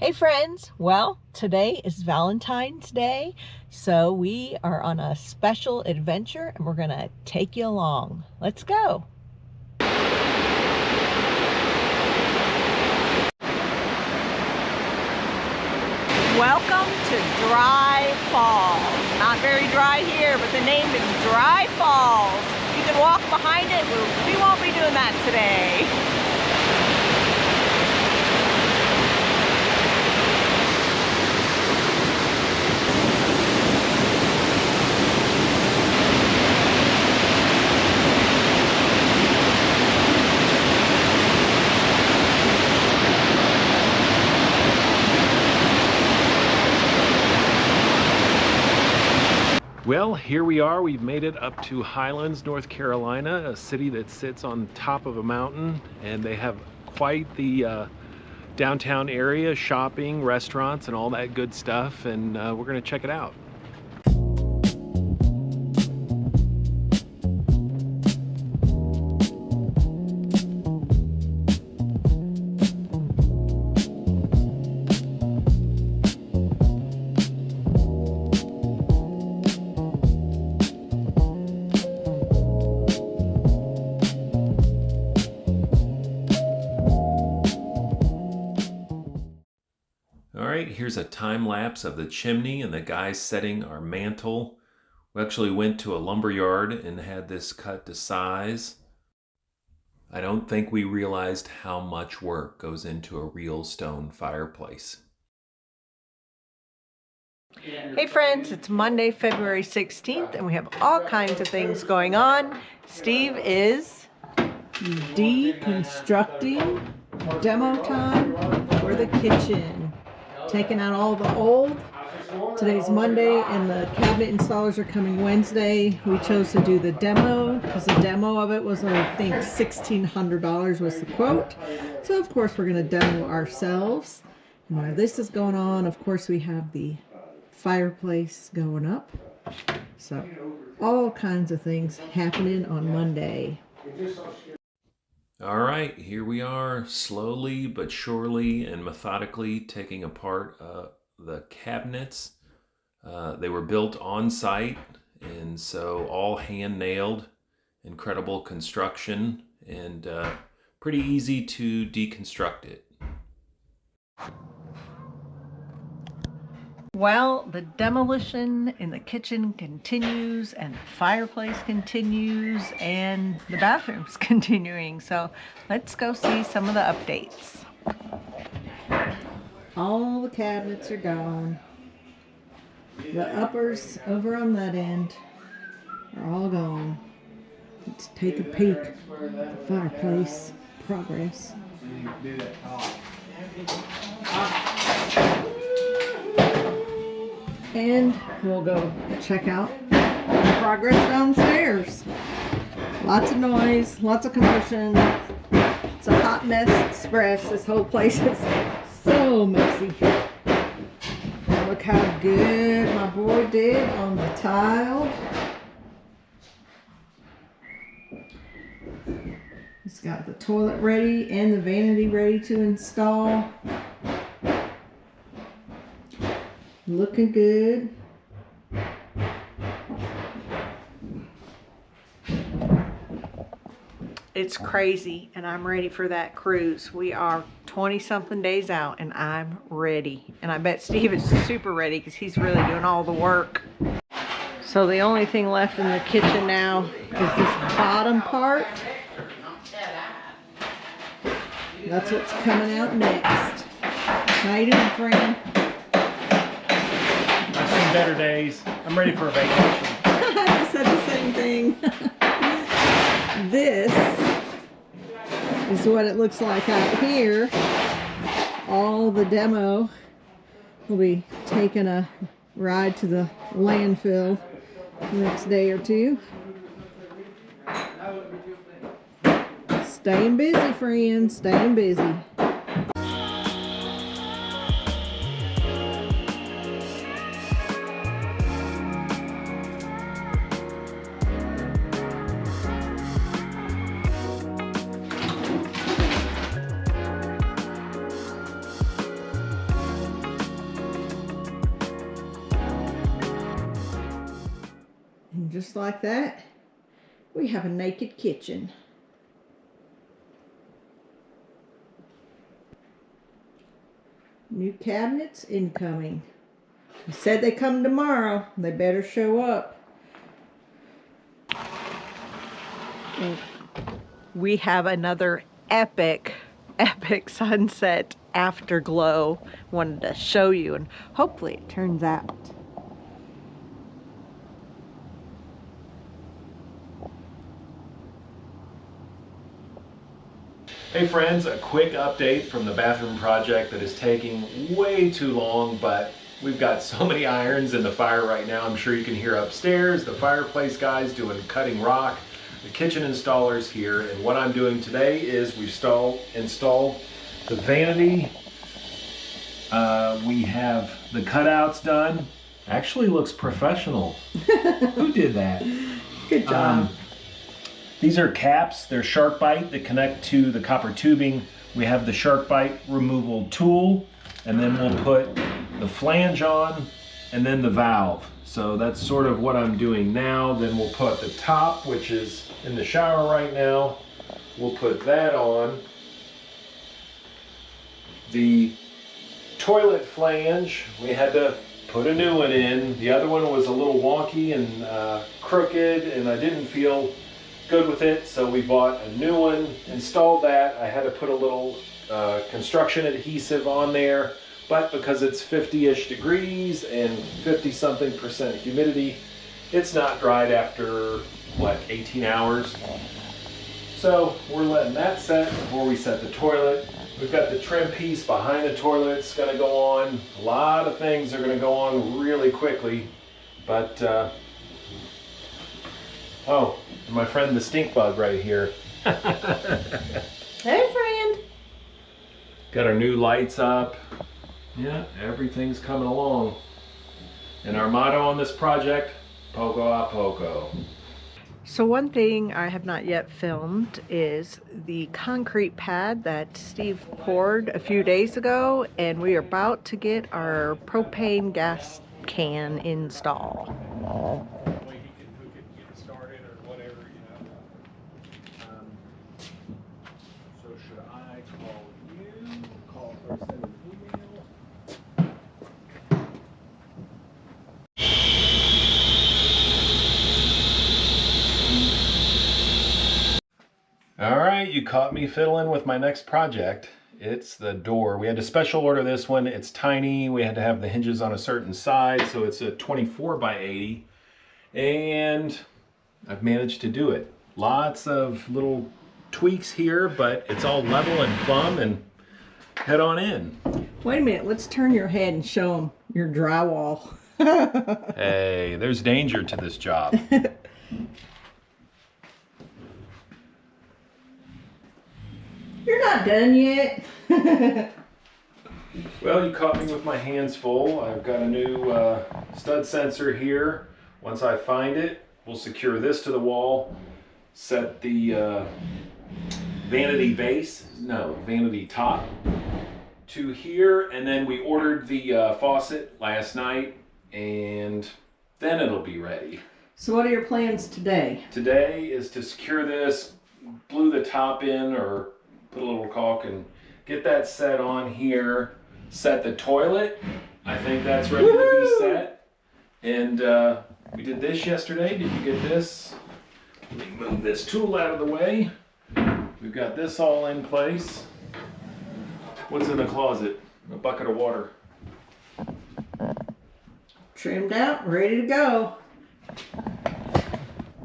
Hey friends, well, today is Valentine's Day, so we are on a special adventure and we're gonna take you along. Let's go. Welcome to Dry Falls. Not very dry here, but the name is Dry Falls. You can walk behind it, we won't be doing that today. Well, here we are. We've made it up to Highlands, North Carolina, a city that sits on top of a mountain, and they have quite the downtown area, shopping, restaurants, and all that good stuff, and we're gonna check it out. Here's a time lapse of the chimney and the guys setting our mantle. We actually went to a lumber yard and had this cut to size. I don't think we realized how much work goes into a real stone fireplace. Hey friends, it's Monday, February 16th, and we have all kinds of things going on. Steve is deconstructing demo time for the kitchen. Taking out all the old. Today's Monday and the cabinet installers are coming Wednesday. We chose to do the demo because the demo of it was, I think, $1,600 was the quote. So of course we're going to demo ourselves. And while this is going on, of course we have the fireplace going up. So all kinds of things happening on Monday. All right, here we are, slowly but surely and methodically taking apart the cabinets. They were built on site, and so all hand nailed, incredible construction, and pretty easy to deconstruct it. Well, the demolition in the kitchen continues, and the fireplace continues, and the bathroom's continuing. So let's go see some of the updates. All the cabinets are gone. The uppers over on that end are all gone. Let's take a peek at the fireplace progress. And we'll go check out the progress downstairs. Lots of noise, lots of commotion. It's a hot mess express. This whole place is so messy. Look how good my boy did on the tile. He's got the toilet ready and the vanity ready to install. Looking good. It's crazy, and I'm ready for that cruise. We are 20-something days out, and I'm ready. And I bet Steve is super ready because he's really doing all the work. So the only thing left in the kitchen now is this bottom part. That's what's coming out next. How you doing, friend? Better days. I'm ready for a vacation. I said the same thing. This is what it looks like out here. All the demo will be taking a ride to the landfill the next day or two. Staying busy, friends. Staying busy. just like that, we have a naked kitchen. New cabinets incoming. He said they come tomorrow. They better show up. We have another epic sunset afterglow. Wanted to show you, and hopefully it turns out. Hey friends, a quick update from the bathroom project that is taking way too long, but we've got so many irons in the fire right now. I'm sure you can hear upstairs the Fireplace guys doing cutting rock, the kitchen installers here, and what I'm doing today is we've installed the vanity. We have the cutouts done. Actually looks professional. Who did that? Good job. These are caps, they're shark bite that connect to the copper tubing. We have the shark bite removal tool, and then we'll put the flange on and then the valve. So that's sort of what I'm doing now. Then we'll put the top, which is in the shower right now. We'll put that on. The toilet flange, we had to put a new one in. The other one was a little wonky and crooked, and I didn't feel good with it, so we bought a new one, installed that. I had to put a little construction adhesive on there, but because it's 50-ish degrees and 50-something% humidity, it's not dried after, what, 18 hours? So we're letting that set before we set the toilet. We've got the trim piece behind the toilet. It's going to go on. A lot of things are going to go on really quickly, but oh, my friend the stink bug right here. Hey, friend. Got our new lights up. Yeah, everything's coming along. And our motto on this project, poco a poco. So one thing I have not yet filmed is the concrete pad that Steve poured a few days ago, and we are about to get our propane gas can installed. All right, you caught me fiddling with my next project. It's the door. We had to special order this one. It's tiny. We had to have the hinges on a certain side, so it's a 24 by 80. And I've managed to do it. Lots of little tweaks here, but it's all level and plumb, and head on in. Wait a minute, let's turn your head and show them your drywall. Hey, there's danger to this job. You're not done yet. Well, you caught me with my hands full. I've got a new stud sensor here. Once I find it, we'll secure this to the wall, set the vanity top to here, and then we ordered the faucet last night, and then it'll be ready. So what are your plans today? Today is to secure this, glue the top in, or put a little caulk and get that set on here, set the toilet. I think that's ready to be set. And we did this yesterday. Did you get this? Let me move this tool out of the way. We've got this all in place. What's in the closet? A bucket of water. Trimmed out, ready to go.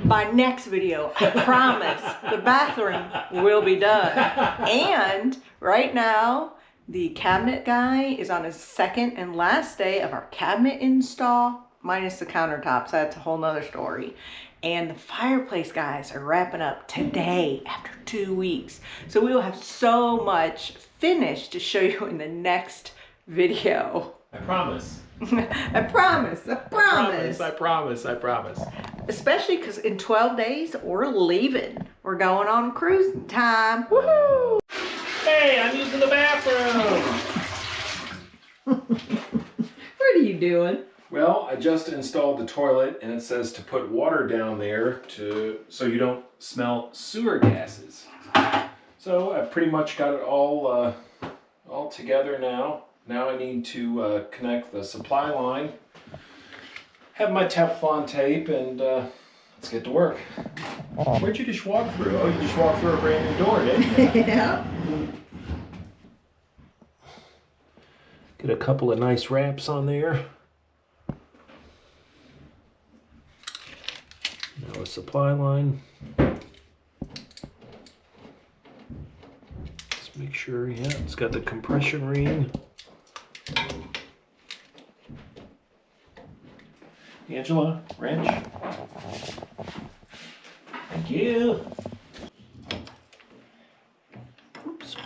By next video, I promise, the bathroom will be done. And right now, the cabinet guy is on his second and last day of our cabinet install, minus the countertops. That's a whole nother story. And the Fireplace guys are wrapping up today after 2 weeks. So we will have so much finished to show you in the next video. I promise. I promise. I promise. Especially because in 12 days, we're leaving. We're going on cruising time. Woohoo! Hey, I'm using the bathroom. What are you doing? Well, I just installed the toilet and it says to put water down there so you don't smell sewer gases. So I've pretty much got it all together now. Now I need to connect the supply line, have my Teflon tape, and let's get to work. Where'd you just walk through? Oh, you just walked through a brand new door, didn't you? Yeah. Get a couple of nice wraps on there. Now a supply line. Just make sure, yeah, it's got the compression ring. Angela, wrench. Thank you. Oops.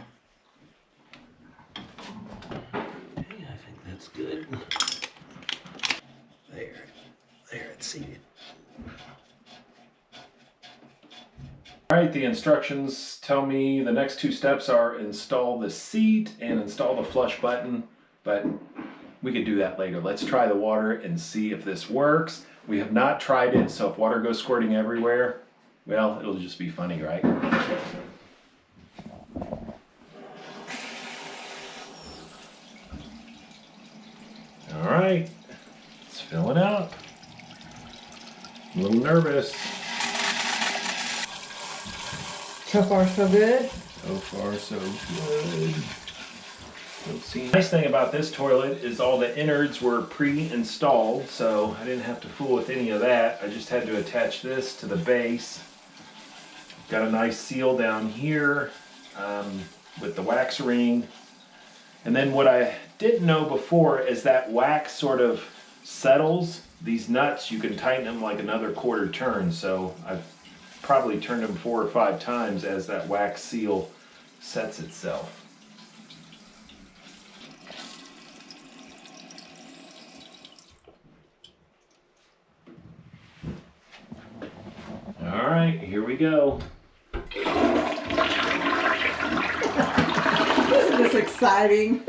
Okay, I think that's good. There, it's seated. All right, the instructions tell me the next two steps are install the seat and install the flush button, but we could do that later. Let's try the water and see if this works. We have not tried it, so if water goes squirting everywhere, well, it'll just be funny, right? All right, it's filling up. I'm a little nervous. So far, so good. So far, so good. Let's see. The nice thing about this toilet is all the innards were pre-installed, so I didn't have to fool with any of that. I just had to attach this to the base. Got a nice seal down here with the wax ring. And then what I didn't know before is that wax sort of settles. These nuts, you can tighten them like another quarter turn, so I've probably turned them 4 or 5 times as that wax seal sets itself. All right, here we go. Isn't this exciting?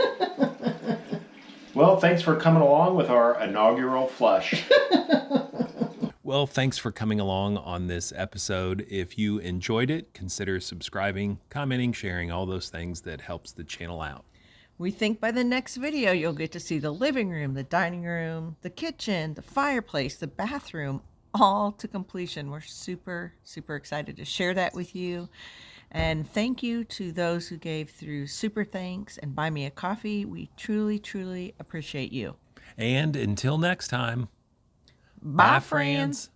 Well, thanks for coming along with our inaugural flush. Well, thanks for coming along on this episode. If you enjoyed it, consider subscribing, commenting, sharing, all those things that helps the channel out. We think by the next video, you'll get to see the living room, the dining room, the kitchen, the fireplace, the bathroom, all to completion. We're super, super excited to share that with you. And thank you to those who gave through Super Thanks and Buy Me a Coffee. We truly, truly appreciate you. And until next time, Bye, bye, friends. friends.